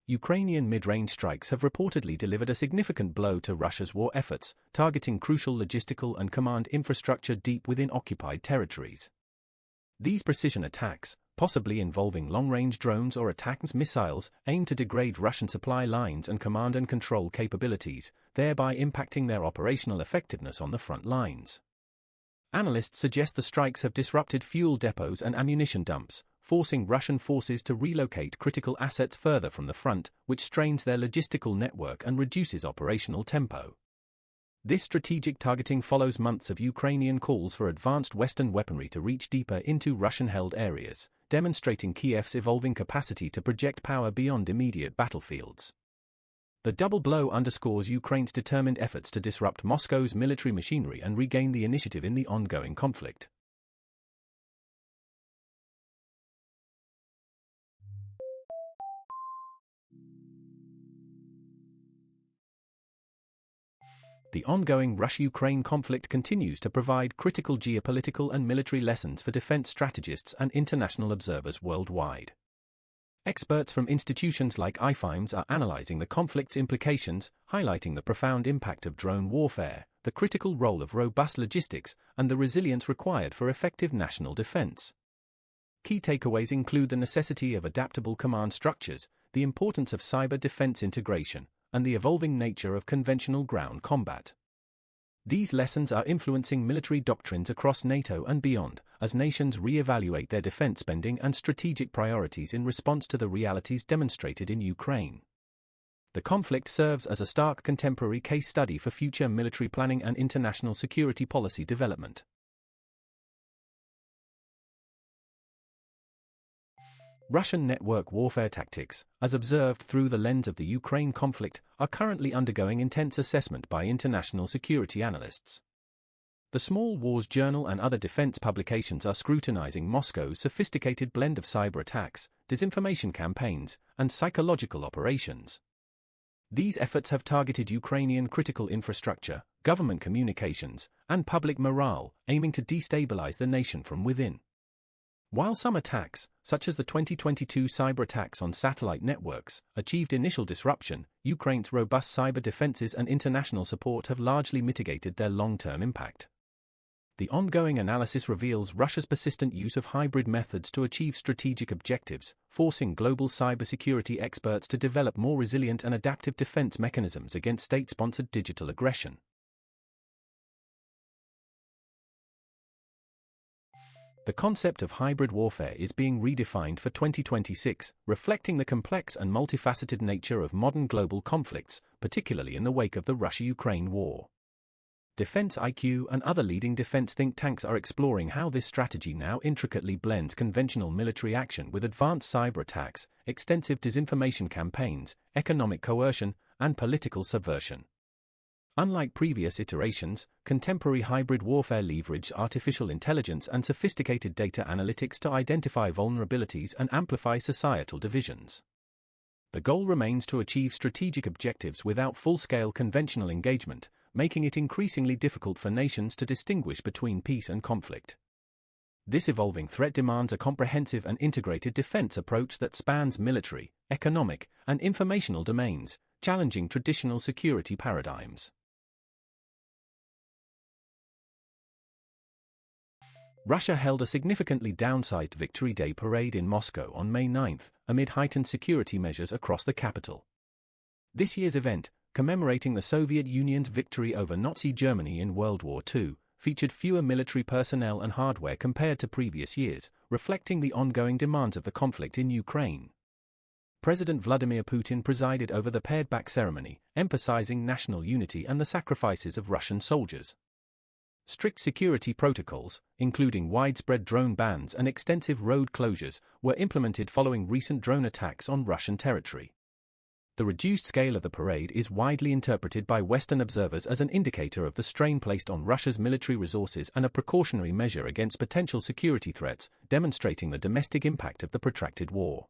Ukrainian mid-range strikes have reportedly delivered a significant blow to Russia's war efforts, targeting crucial logistical and command infrastructure deep within occupied territories. These precision attacks, possibly involving long-range drones or ATACMS missiles, aim to degrade Russian supply lines and command and control capabilities, thereby impacting their operational effectiveness on the front lines. Analysts suggest the strikes have disrupted fuel depots and ammunition dumps, forcing Russian forces to relocate critical assets further from the front, which strains their logistical network and reduces operational tempo. This strategic targeting follows months of Ukrainian calls for advanced Western weaponry to reach deeper into Russian-held areas, demonstrating Kiev's evolving capacity to project power beyond immediate battlefields. The double blow underscores Ukraine's determined efforts to disrupt Moscow's military machinery and regain the initiative in the ongoing conflict. The ongoing Russia-Ukraine conflict continues to provide critical geopolitical and military lessons for defense strategists and international observers worldwide. Experts from institutions like Isetnews are analyzing the conflict's implications, highlighting the profound impact of drone warfare, the critical role of robust logistics, and the resilience required for effective national defense. Key takeaways include the necessity of adaptable command structures, the importance of cyber defense integration, and the evolving nature of conventional ground combat. These lessons are influencing military doctrines across NATO and beyond, as nations re-evaluate their defense spending and strategic priorities in response to the realities demonstrated in Ukraine. The conflict serves as a stark contemporary case study for future military planning and international security policy development. Russian network warfare tactics, as observed through the lens of the Ukraine conflict, are currently undergoing intense assessment by international security analysts. The Small Wars Journal and other defense publications are scrutinizing Moscow's sophisticated blend of cyber attacks, disinformation campaigns, and psychological operations. These efforts have targeted Ukrainian critical infrastructure, government communications, and public morale, aiming to destabilize the nation from within. While some attacks, such as the 2022 cyber attacks on satellite networks, achieved initial disruption, Ukraine's robust cyber defenses and international support have largely mitigated their long-term impact. The ongoing analysis reveals Russia's persistent use of hybrid methods to achieve strategic objectives, forcing global cybersecurity experts to develop more resilient and adaptive defense mechanisms against state-sponsored digital aggression. The concept of hybrid warfare is being redefined for 2026, reflecting the complex and multifaceted nature of modern global conflicts, particularly in the wake of the Russia-Ukraine war. Defense IQ and other leading defense think tanks are exploring how this strategy now intricately blends conventional military action with advanced cyber attacks, extensive disinformation campaigns, economic coercion, and political subversion. Unlike previous iterations, contemporary hybrid warfare leverages artificial intelligence and sophisticated data analytics to identify vulnerabilities and amplify societal divisions. The goal remains to achieve strategic objectives without full-scale conventional engagement, making it increasingly difficult for nations to distinguish between peace and conflict. This evolving threat demands a comprehensive and integrated defense approach that spans military, economic, and informational domains, challenging traditional security paradigms. Russia held a significantly downsized Victory Day parade in Moscow on May 9, amid heightened security measures across the capital. This year's event, commemorating the Soviet Union's victory over Nazi Germany in World War II, featured fewer military personnel and hardware compared to previous years, reflecting the ongoing demands of the conflict in Ukraine. President Vladimir Putin presided over the pared-back ceremony, emphasizing national unity and the sacrifices of Russian soldiers. Strict security protocols, including widespread drone bans and extensive road closures, were implemented following recent drone attacks on Russian territory. The reduced scale of the parade is widely interpreted by Western observers as an indicator of the strain placed on Russia's military resources and a precautionary measure against potential security threats, demonstrating the domestic impact of the protracted war.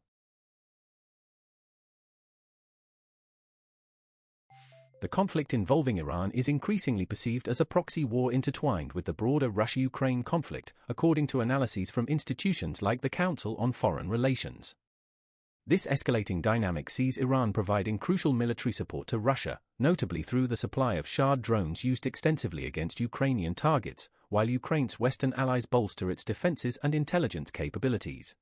The conflict involving Iran is increasingly perceived as a proxy war intertwined with the broader Russia-Ukraine conflict, according to analyses from institutions like the Council on Foreign Relations. This escalating dynamic sees Iran providing crucial military support to Russia, notably through the supply of Shahd drones used extensively against Ukrainian targets, while Ukraine's Western allies bolster its defenses and intelligence capabilities.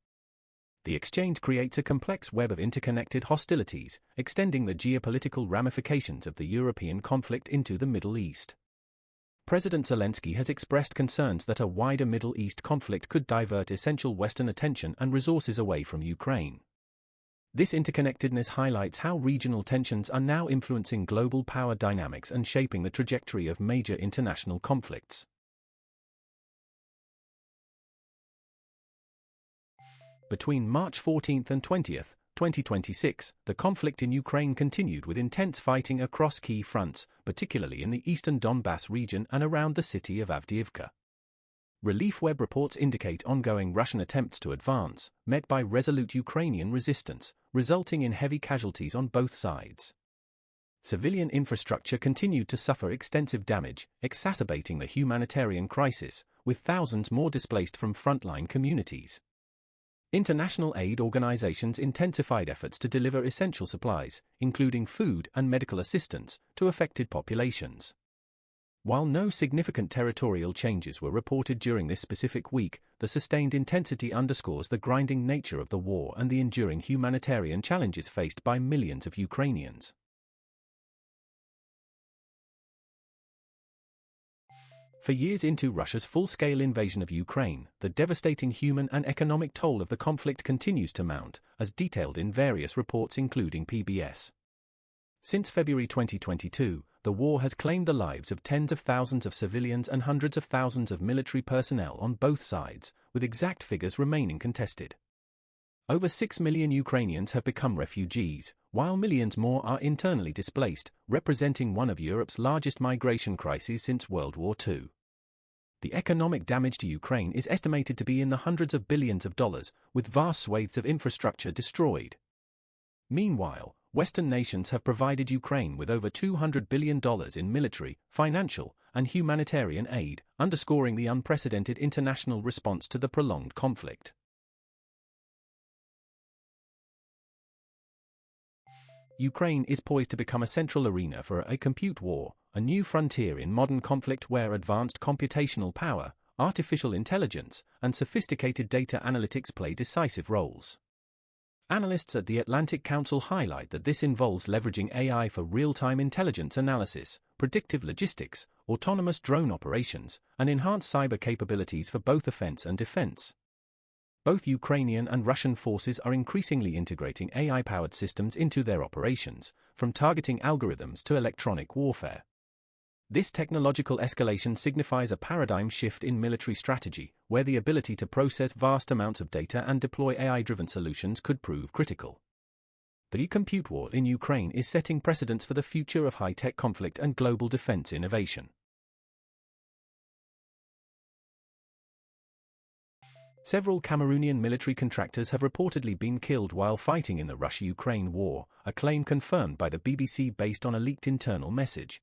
The exchange creates a complex web of interconnected hostilities, extending the geopolitical ramifications of the European conflict into the Middle East. President Zelenskyy has expressed concerns that a wider Middle East conflict could divert essential Western attention and resources away from Ukraine. This interconnectedness highlights how regional tensions are now influencing global power dynamics and shaping the trajectory of major international conflicts. Between March 14 and 20, 2026, the conflict in Ukraine continued with intense fighting across key fronts, particularly in the eastern Donbass region and around the city of Avdiivka. Relief web reports indicate ongoing Russian attempts to advance, met by resolute Ukrainian resistance, resulting in heavy casualties on both sides. Civilian infrastructure continued to suffer extensive damage, exacerbating the humanitarian crisis, with thousands more displaced from frontline communities. International aid organizations intensified efforts to deliver essential supplies, including food and medical assistance, to affected populations. While no significant territorial changes were reported during this specific week, the sustained intensity underscores the grinding nature of the war and the enduring humanitarian challenges faced by millions of Ukrainians. For years into Russia's full-scale invasion of Ukraine, the devastating human and economic toll of the conflict continues to mount, as detailed in various reports including PBS. Since February 2022, the war has claimed the lives of tens of thousands of civilians and hundreds of thousands of military personnel on both sides, with exact figures remaining contested. Over 6 million Ukrainians have become refugees, while millions more are internally displaced, representing one of Europe's largest migration crises since World War II. The economic damage to Ukraine is estimated to be in the hundreds of billions of dollars, with vast swathes of infrastructure destroyed. Meanwhile, Western nations have provided Ukraine with over $200 billion in military, financial, and humanitarian aid, underscoring the unprecedented international response to the prolonged conflict. Ukraine is poised to become a central arena for a compute war, a new frontier in modern conflict where advanced computational power, artificial intelligence, and sophisticated data analytics play decisive roles. Analysts at the Atlantic Council highlight that this involves leveraging AI for real-time intelligence analysis, predictive logistics, autonomous drone operations, and enhanced cyber capabilities for both offense and defense. Both Ukrainian and Russian forces are increasingly integrating AI-powered systems into their operations, from targeting algorithms to electronic warfare. This technological escalation signifies a paradigm shift in military strategy, where the ability to process vast amounts of data and deploy AI-driven solutions could prove critical. The compute war in Ukraine is setting precedents for the future of high-tech conflict and global defense innovation. Several Cameroonian military contractors have reportedly been killed while fighting in the Russia-Ukraine war, a claim confirmed by the BBC based on a leaked internal message.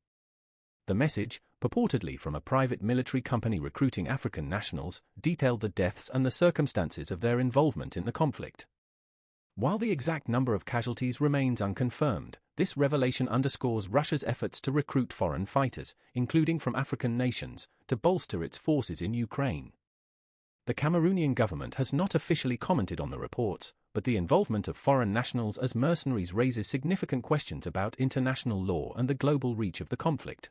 The message, purportedly from a private military company recruiting African nationals, detailed the deaths and the circumstances of their involvement in the conflict. While the exact number of casualties remains unconfirmed, this revelation underscores Russia's efforts to recruit foreign fighters, including from African nations, to bolster its forces in Ukraine. The Cameroonian government has not officially commented on the reports, but the involvement of foreign nationals as mercenaries raises significant questions about international law and the global reach of the conflict.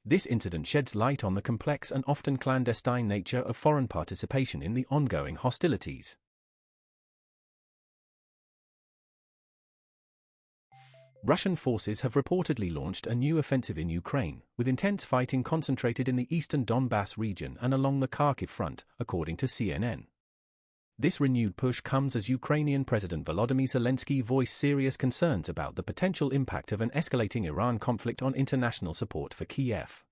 This incident sheds light on the complex and often clandestine nature of foreign participation in the ongoing hostilities. Russian forces have reportedly launched a new offensive in Ukraine, with intense fighting concentrated in the eastern Donbass region and along the Kharkiv front, according to CNN. This renewed push comes as Ukrainian President Volodymyr Zelenskyy voiced serious concerns about the potential impact of an escalating Iran conflict on international support for Kiev.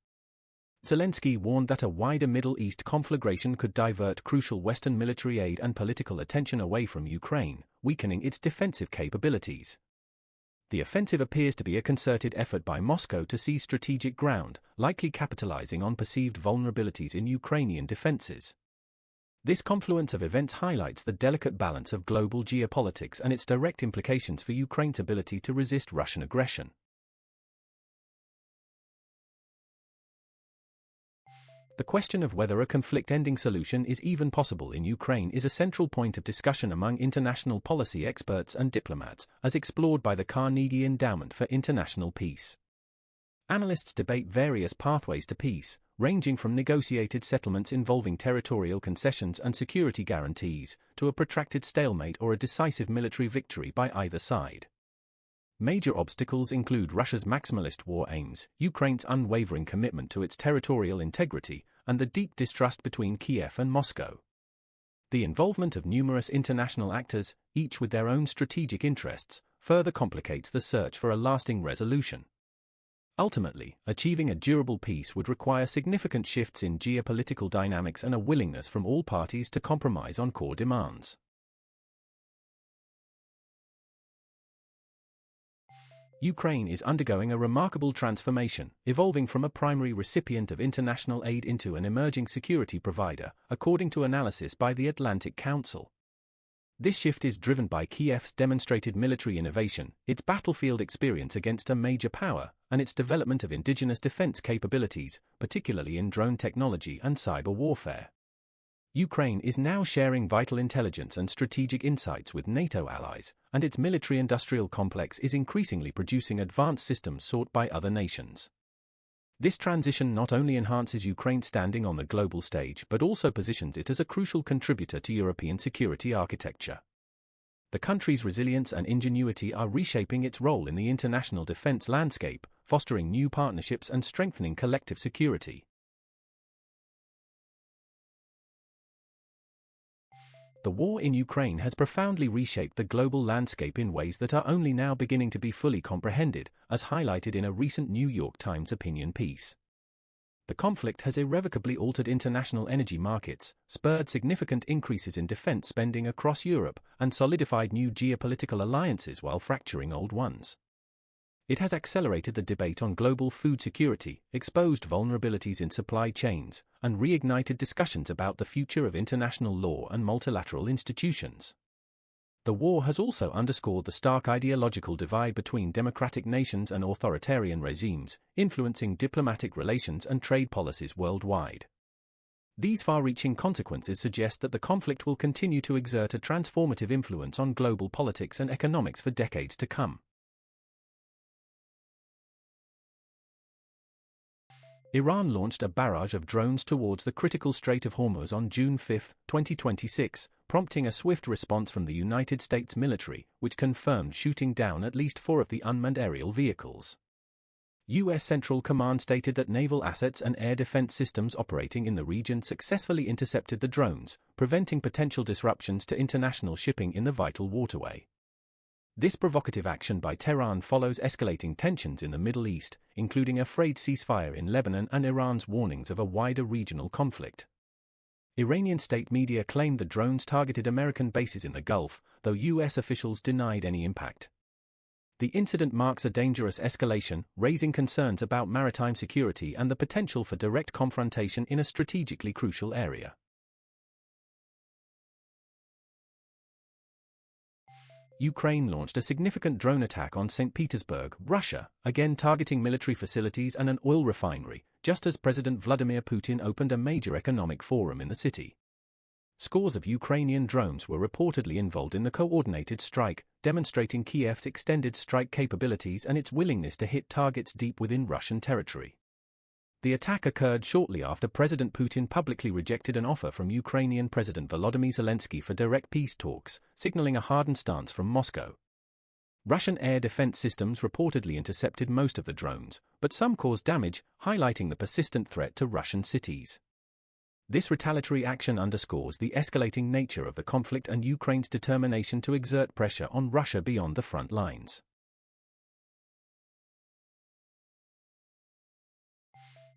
Zelenskyy warned that a wider Middle East conflagration could divert crucial Western military aid and political attention away from Ukraine, weakening its defensive capabilities. The offensive appears to be a concerted effort by Moscow to seize strategic ground, likely capitalizing on perceived vulnerabilities in Ukrainian defenses. This confluence of events highlights the delicate balance of global geopolitics and its direct implications for Ukraine's ability to resist Russian aggression. The question of whether a conflict-ending solution is even possible in Ukraine is a central point of discussion among international policy experts and diplomats, as explored by the Carnegie Endowment for International Peace. Analysts debate various pathways to peace, ranging from negotiated settlements involving territorial concessions and security guarantees, to a protracted stalemate or a decisive military victory by either side. Major obstacles include Russia's maximalist war aims, Ukraine's unwavering commitment to its territorial integrity, and the deep distrust between Kiev and Moscow. The involvement of numerous international actors, each with their own strategic interests, further complicates the search for a lasting resolution. Ultimately, achieving a durable peace would require significant shifts in geopolitical dynamics and a willingness from all parties to compromise on core demands. Ukraine is undergoing a remarkable transformation, evolving from a primary recipient of international aid into an emerging security provider, according to analysis by the Atlantic Council. This shift is driven by Kiev's demonstrated military innovation, its battlefield experience against a major power, and its development of indigenous defense capabilities, particularly in drone technology and cyber warfare. Ukraine is now sharing vital intelligence and strategic insights with NATO allies, and its military-industrial complex is increasingly producing advanced systems sought by other nations. This transition not only enhances Ukraine's standing on the global stage but also positions it as a crucial contributor to European security architecture. The country's resilience and ingenuity are reshaping its role in the international defense landscape, fostering new partnerships and strengthening collective security. The war in Ukraine has profoundly reshaped the global landscape in ways that are only now beginning to be fully comprehended, as highlighted in a recent New York Times opinion piece. The conflict has irrevocably altered international energy markets, spurred significant increases in defense spending across Europe, and solidified new geopolitical alliances while fracturing old ones. It has accelerated the debate on global food security, exposed vulnerabilities in supply chains, and reignited discussions about the future of international law and multilateral institutions. The war has also underscored the stark ideological divide between democratic nations and authoritarian regimes, influencing diplomatic relations and trade policies worldwide. These far-reaching consequences suggest that the conflict will continue to exert a transformative influence on global politics and economics for decades to come. Iran launched a barrage of drones towards the critical Strait of Hormuz on June 5, 2026, prompting a swift response from the United States military, which confirmed shooting down at least 4 of the unmanned aerial vehicles. U.S. Central Command stated that naval assets and air defense systems operating in the region successfully intercepted the drones, preventing potential disruptions to international shipping in the vital waterway. This provocative action by Tehran follows escalating tensions in the Middle East, including a frayed ceasefire in Lebanon and Iran's warnings of a wider regional conflict. Iranian state media claimed the drones targeted American bases in the Gulf, though U.S. officials denied any impact. The incident marks a dangerous escalation, raising concerns about maritime security and the potential for direct confrontation in a strategically crucial area. Ukraine launched a significant drone attack on St. Petersburg, Russia, again targeting military facilities and an oil refinery, just as President Vladimir Putin opened a major economic forum in the city. Scores of Ukrainian drones were reportedly involved in the coordinated strike, demonstrating Kiev's extended strike capabilities and its willingness to hit targets deep within Russian territory. The attack occurred shortly after President Putin publicly rejected an offer from Ukrainian President Volodymyr Zelenskyy for direct peace talks, signaling a hardened stance from Moscow. Russian air defense systems reportedly intercepted most of the drones, but some caused damage, highlighting the persistent threat to Russian cities. This retaliatory action underscores the escalating nature of the conflict and Ukraine's determination to exert pressure on Russia beyond the front lines.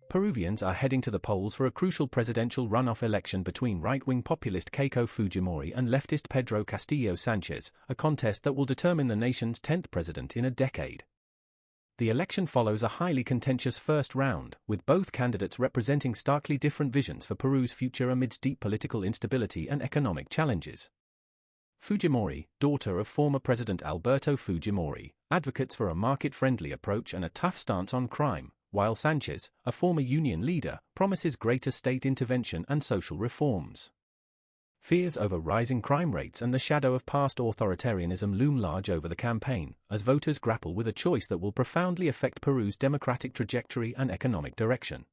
Peruvians are heading to the polls for a crucial presidential runoff election between right-wing populist Keiko Fujimori and leftist Pedro Castillo Sanchez, a contest that will determine the nation's 10th president in a decade. The election follows a highly contentious first round, with both candidates representing starkly different visions for Peru's future amidst deep political instability and economic challenges. Fujimori, daughter of former President Alberto Fujimori, advocates for a market-friendly approach and a tough stance on crime, while Sanchez, a former union leader, promises greater state intervention and social reforms. Fears over rising crime rates and the shadow of past authoritarianism loom large over the campaign, as voters grapple with a choice that will profoundly affect Peru's democratic trajectory and economic direction.